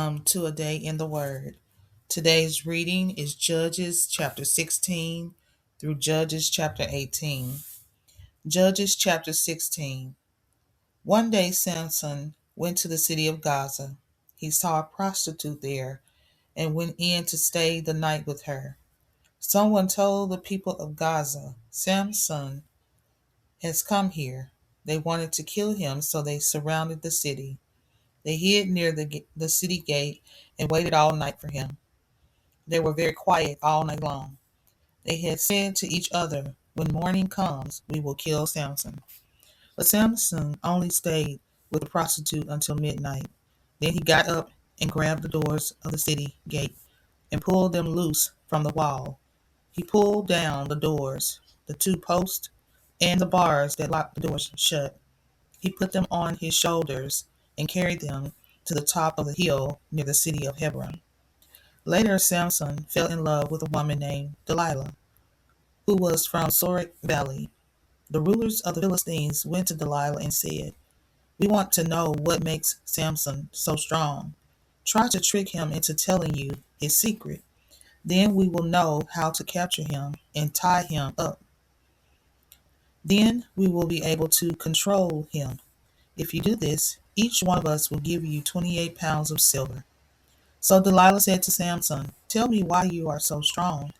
Welcome to a day in the Word. Today's reading is Judges chapter 16 through Judges chapter 18. Judges chapter 16. One day Samson went to the city of Gaza. He saw a prostitute there and went in to stay the night with her. Someone told the people of Gaza, Samson has come here. They wanted to kill him, so they surrounded the city. They hid near the city gate and waited all night for him. They were very quiet all night long. They had said to each other, when morning comes, we will kill Samson. But Samson only stayed with the prostitute until midnight. Then he got up and grabbed the doors of the city gate and pulled them loose from the wall. He pulled down the doors, the two posts, and the bars that locked the doors shut. He put them on his shoulders and carried them to the top of the hill near the city of Hebron. Later, Samson fell in love with a woman named Delilah, who was from Sorek Valley. The rulers of the Philistines went to Delilah and said, we want to know what makes Samson so strong. Try to trick him into telling you his secret. Then we will know how to capture him and tie him up. Then we will be able to control him. If you do this, each one of us will give you 28 pounds of silver. So Delilah said to Samson, tell me why you are so strong.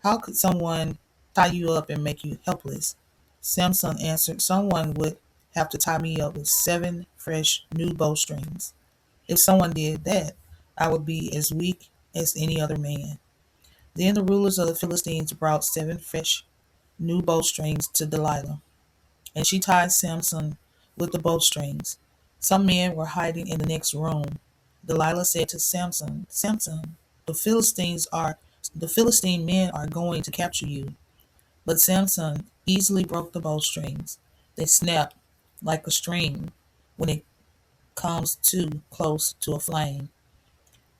How could someone tie you up and make you helpless? Samson answered, someone would have to tie me up with 7 fresh new bowstrings. If someone did that, I would be as weak as any other man. Then the rulers of the Philistines brought 7 fresh new bowstrings to Delilah, and she tied Samson with the bowstrings. Some men were hiding in the next room. Delilah said to Samson, Samson, the Philistine men are going to capture you. But Samson easily broke the bowstrings. They snapped like a string when it comes too close to a flame.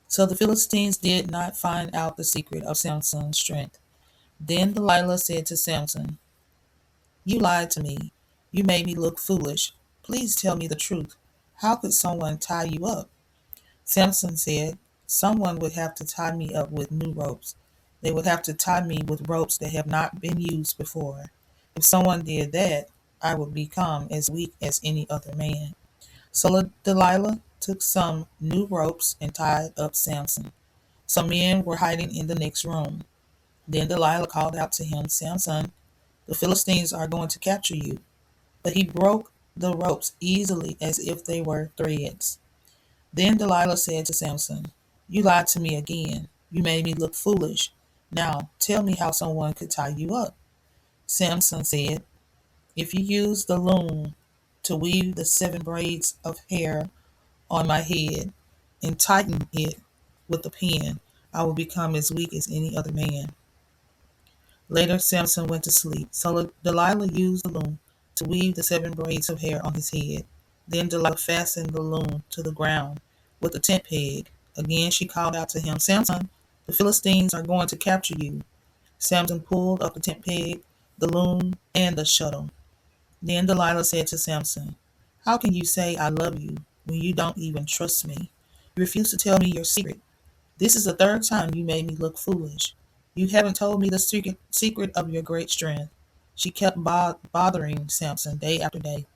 So the Philistines did not find out the secret of Samson's strength. Then Delilah said to Samson, you lied to me. You made me look foolish. Please tell me the truth. How could someone tie you up? Samson said, someone would have to tie me up with new ropes. They would have to tie me with ropes that have not been used before. If someone did that, I would become as weak as any other man. So Delilah took some new ropes and tied up Samson. Some men were hiding in the next room. Then Delilah called out to him, Samson, the Philistines are going to capture you. But he broke the ropes easily as if they were threads. Then Delilah said to Samson, you lied to me again. You made me look foolish. Now tell me how someone could tie you up. Samson said, if you use the loom to weave the 7 braids of hair on my head and tighten it with a pin, I will become as weak as any other man. Later, Samson went to sleep. So Delilah used the loom to weave the 7 braids of hair on his head. Then Delilah fastened the loom to the ground with a tent peg. Again she called out to him, Samson, the Philistines are going to capture you. Samson pulled up the tent peg, the loom, and the shuttle. Then Delilah said to Samson, how can you say I love you when you don't even trust me? You refuse to tell me your secret. This is the 3rd time you made me look foolish. You haven't told me the secret of your great strength. She kept bothering Samson day after day.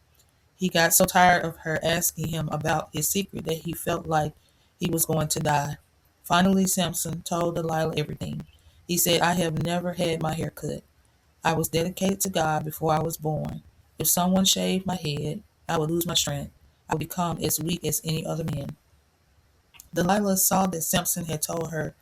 He got so tired of her asking him about his secret that he felt like he was going to die. Finally, Samson told Delilah everything. He said, I have never had my hair cut. I was dedicated to God before I was born. If someone shaved my head, I would lose my strength. I would become as weak as any other man. Delilah saw that Samson had told her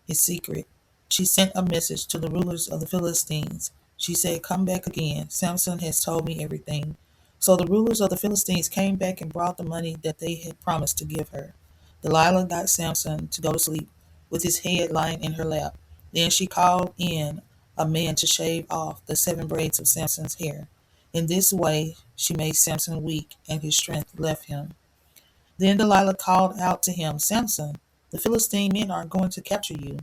his secret. She sent a message to the rulers of the Philistines. She said, come back again. Samson has told me everything. So the rulers of the Philistines came back and brought the money that they had promised to give her. Delilah got Samson to go to sleep with his head lying in her lap. Then she called in a man to shave off the 7 braids of Samson's hair. In this way, she made Samson weak and his strength left him. Then Delilah called out to him, Samson, the Philistine men are going to capture you.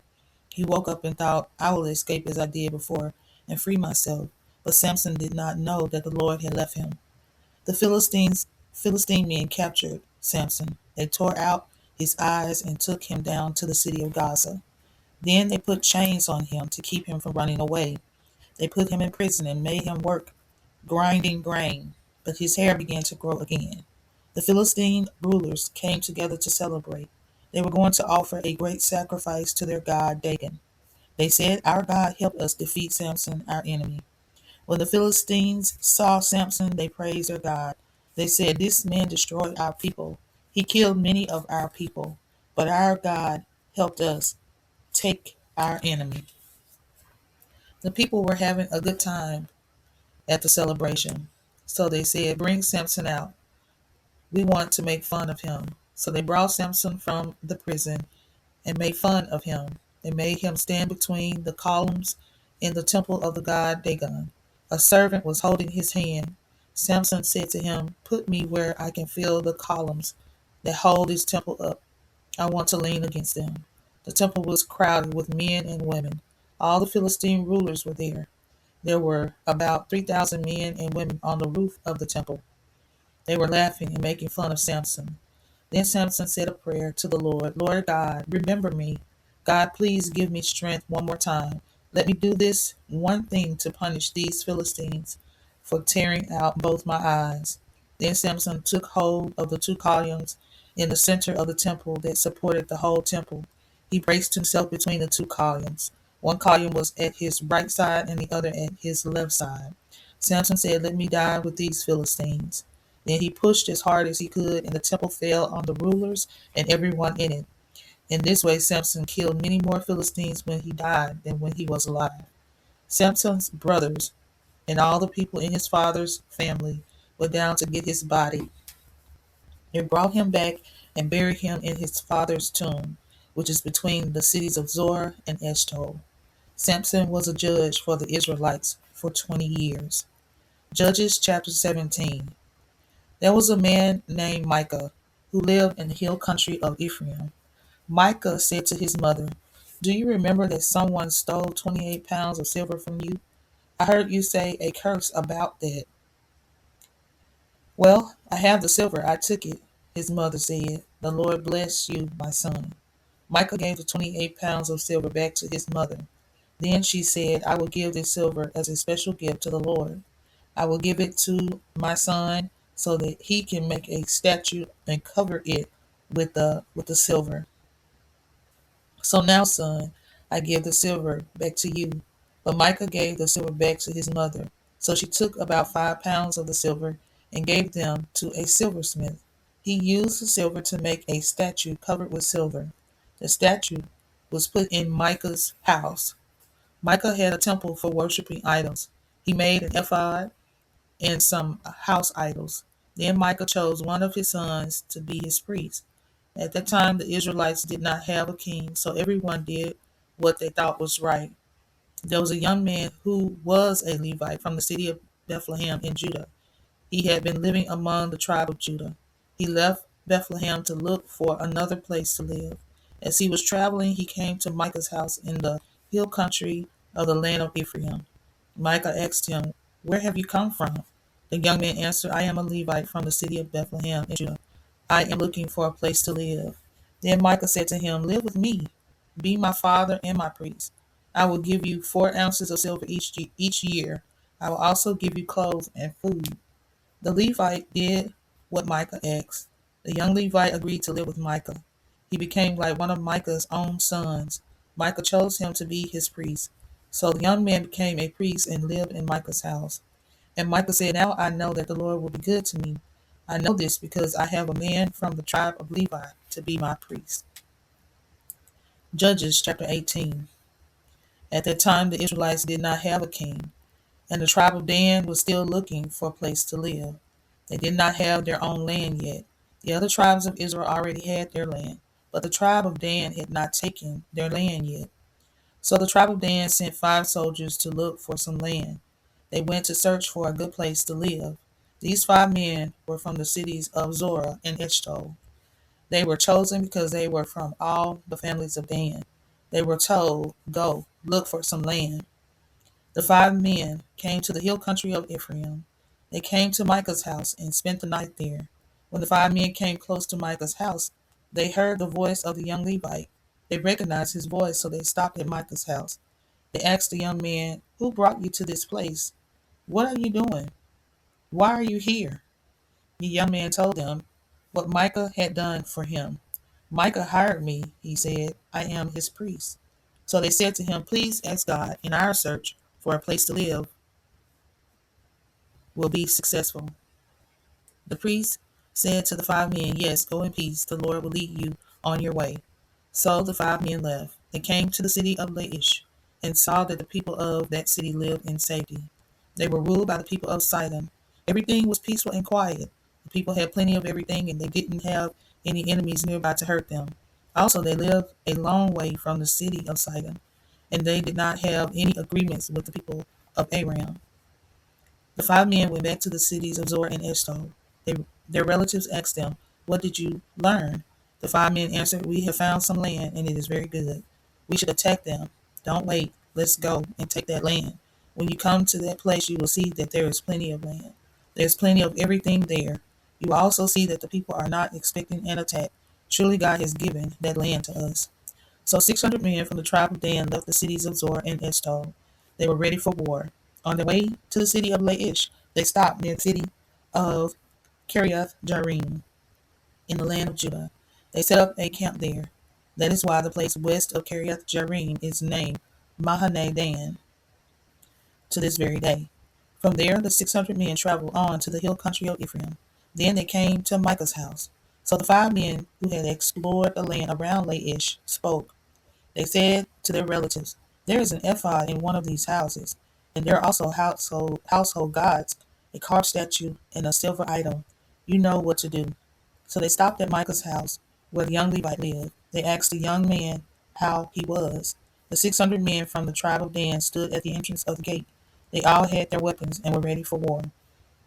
He woke up and thought, I will escape as I did before and free myself. But Samson did not know that the Lord had left him. The Philistine men captured Samson. They tore out his eyes and took him down to the city of Gaza. Then they put chains on him to keep him from running away. They put him in prison and made him work grinding grain, but his hair began to grow again. The Philistine rulers came together to celebrate. They were going to offer a great sacrifice to their god Dagon. They said, "Our God helped us defeat Samson, our enemy." When the Philistines saw Samson, they praised their God. They said, "This man destroyed our people. He killed many of our people, but our God helped us take our enemy." The people were having a good time at the celebration. So they said, "Bring Samson out. We want to make fun of him." So they brought Samson from the prison and made fun of him. They made him stand between the columns in the temple of the god Dagon. A servant was holding his hand. Samson said to him, "Put me where I can feel the columns that hold this temple up. I want to lean against them." The temple was crowded with men and women. All the Philistine rulers were there. There were about 3,000 men and women on the roof of the temple. They were laughing and making fun of Samson. Then Samson said a prayer to the Lord. "Lord God, remember me. God, please give me strength one more time. Let me do this one thing to punish these Philistines for tearing out both my eyes." Then Samson took hold of the two columns in the center of the temple that supported the whole temple. He braced himself between the two columns. One column was at his right side and the other at his left side. Samson said, "Let me die with these Philistines." Then he pushed as hard as he could, and the temple fell on the rulers and everyone in it. In this way, Samson killed many more Philistines when he died than when he was alive. Samson's brothers and all the people in his father's family went down to get his body. They brought him back and buried him in his father's tomb, which is between the cities of Zorah and Eshtaol. Samson was a judge for the Israelites for 20 years. Judges chapter 17. There was a man named Micah who lived in the hill country of Ephraim. Micah said to his mother, "Do you remember that someone stole 28 pounds of silver from you? I heard you say a curse about that." "Well, I have the silver. I took it," his mother said. "The Lord bless you, my son." Micah gave the 28 pounds of silver back to his mother. Then she said, "I will give this silver as a special gift to the Lord. I will give it to my son so that he can make a statue and cover it with the silver. So now, son, I give the silver back to you." But Micah gave the silver back to his mother. So she took about 5 pounds of the silver and gave them to a silversmith. He used the silver to make a statue covered with silver. The statue was put in Micah's house. Micah had a temple for worshiping idols. He made an ephod and some house idols. Then Micah chose one of his sons to be his priest. At that time, the Israelites did not have a king, so everyone did what they thought was right. There was a young man who was a Levite from the city of Bethlehem in Judah. He had been living among the tribe of Judah. He left Bethlehem to look for another place to live. As he was traveling, he came to Micah's house in the hill country of the land of Ephraim. Micah asked him, "Where have you come from?" The young man answered, "I am a Levite from the city of Bethlehem in Judah. I am looking for a place to live." Then Micah said to him, "Live with me. Be my father and my priest. I will give you 4 ounces of silver each year. I will also give you clothes and food." The Levite did what Micah asked. The young Levite agreed to live with Micah. He became like one of Micah's own sons. Micah chose him to be his priest. So the young man became a priest and lived in Micah's house. And Micah said, "Now I know that the Lord will be good to me. I know this because I have a man from the tribe of Levi to be my priest." Judges chapter 18. At that time, the Israelites did not have a king, and the tribe of Dan was still looking for a place to live. They did not have their own land yet. The other tribes of Israel already had their land, but the tribe of Dan had not taken their land yet. So the tribe of Dan sent 5 soldiers to look for some land. They went to search for a good place to live. These 5 men were from the cities of Zorah and Eshtaol. They were chosen because they were from all the families of Dan. They were told, "Go, look for some land." The 5 men came to the hill country of Ephraim. They came to Micah's house and spent the night there. When the 5 men came close to Micah's house, They heard the voice of the young Levite. They recognized his voice, so they stopped at Micah's house. They asked the young man, "Who brought you to this place? What are you doing? Why are you here?" The young man told them what Micah had done for him. "Micah hired me," he said. "I am his priest." So they said to him, "Please ask God, and our search for a place to live will be successful." The priest said to the 5 men, "Yes, go in peace. The Lord will lead you on your way." So the 5 men left. They came to the city of Laish and saw that the people of that city lived in safety. They were ruled by the people of Sidon. Everything was peaceful and quiet. The people had plenty of everything, and they didn't have any enemies nearby to hurt them. Also, they lived a long way from the city of Sidon, and they did not have any agreements with the people of Aram. The 5 men went back to the cities of Zor and Eshtaol. They, their relatives asked them, "What did you learn?" The 5 men answered, "We have found some land, and it is very good. We should attack them. Don't wait. Let's go and take that land. When you come to that place, you will see that there is plenty of land. There's plenty of everything there. You will also see that the people are not expecting an attack. Truly, God has given that land to us." So 600 men from the tribe of Dan left the cities of Zor and Eshtaol. They were ready for war. On their way to the city of Laish, they stopped near the city of Kiriath Jearim in the land of Judah. They set up a camp there. That is why the place west of Kiriath Jearim is named Mahane Dan to this very day. From there, the 600 men traveled on to the hill country of Ephraim. Then they came to Micah's house. So the 5 men who had explored the land around Laish spoke. They said to their relatives, "There is an ephod in one of these houses, and there are also household gods, a carved statue, and a silver idol. You know what to do." So they stopped at Micah's house, where the young Levite lived. They asked the young man how he was. The 600 men from the tribe of Dan stood at the entrance of the gate. They all had their weapons and were ready for war.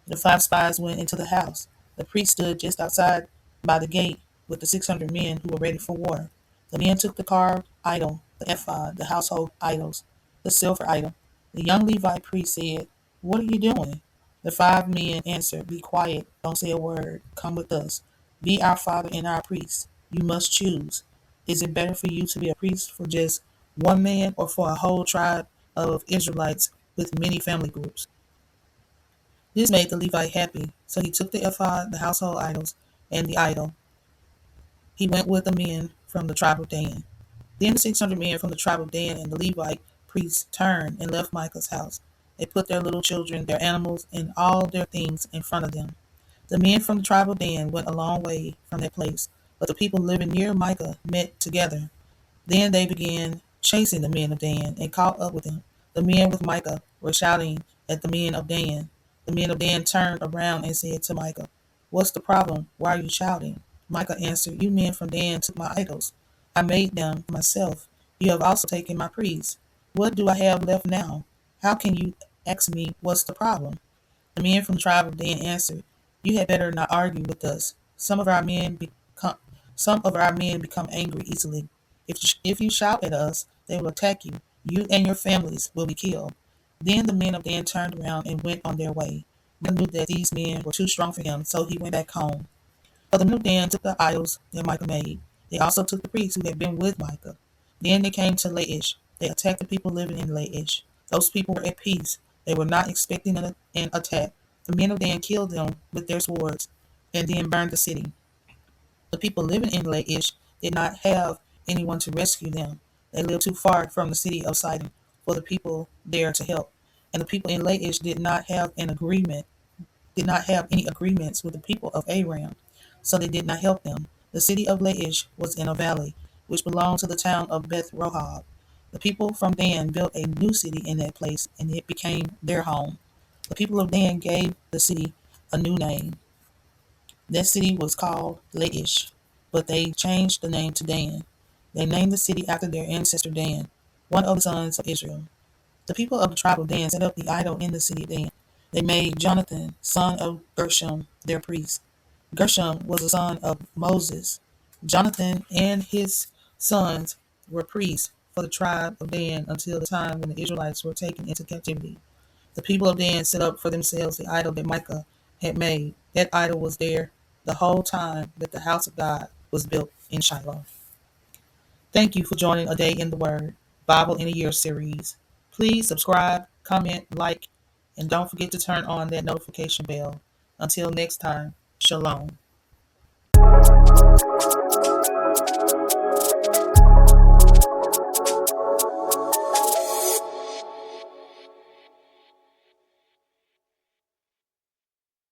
The 5 spies went into the house. The priest stood just outside by the gate with the 600 men who were ready for war. The men took the carved idol, the ephod, the household idols, the silver idol. The young Levite priest said, "What are you doing?" The 5 men answered, "Be quiet, don't say a word. Come with us. Be our father and our priest. You must choose. Is it better for you to be a priest for just one man or for a whole tribe of Israelites with many family groups?" This made the Levite happy, so he took the ephod, the household idols, and the idol. He went with the men from the tribe of Dan. Then the 600 men from the tribe of Dan and the Levite priests turned and left Micah's house. They put their little children, their animals, and all their things in front of them. The men from the tribe of Dan went a long way from that place, but the people living near Micah met together. Then they began chasing the men of Dan and caught up with them. The men with Micah were shouting at the men of Dan. The men of Dan turned around and said to Micah, "What's the problem? Why are you shouting?" Micah answered, "You men from Dan took my idols. I made them myself. You have also taken my priests. What do I have left now? How can you ask me what's the problem?" The men from the tribe of Dan answered, "You had better not argue with us. Some of our men become angry easily. If you shout at us, they will attack you. You and your families will be killed." Then the men of Dan turned around and went on their way. Micah knew that these men were too strong for him, so he went back home. So the men of Dan took the idols that Micah made. They also took the priests who had been with Micah. Then they came to Laish. They attacked the people living in Laish. Those people were at peace. They were not expecting an attack. The men of Dan killed them with their swords and then burned the city. The people living in Laish did not have anyone to rescue them. They lived too far from the city of Sidon for the people there to help. And the people in Laish did not have any agreements with the people of Aram, so they did not help them. The city of Laish was in a valley, which belonged to the town of Beth Rohab. The people from Dan built a new city in that place, and it became their home. The people of Dan gave the city a new name. That city was called Laish, but they changed the name to Dan. They named the city after their ancestor Dan, one of the sons of Israel. The people of the tribe of Dan set up the idol in the city of Dan. They made Jonathan, son of Gershom, their priest. Gershom was the son of Moses. Jonathan and his sons were priests for the tribe of Dan until the time when the Israelites were taken into captivity. The people of Dan set up for themselves the idol that Micah had made. That idol was there the whole time that the house of God was built in Shiloh. Thank you for joining A Day in the Word, Bible in a Year series. Please subscribe, comment, like, and don't forget to turn on that notification bell. Until next time, Shalom.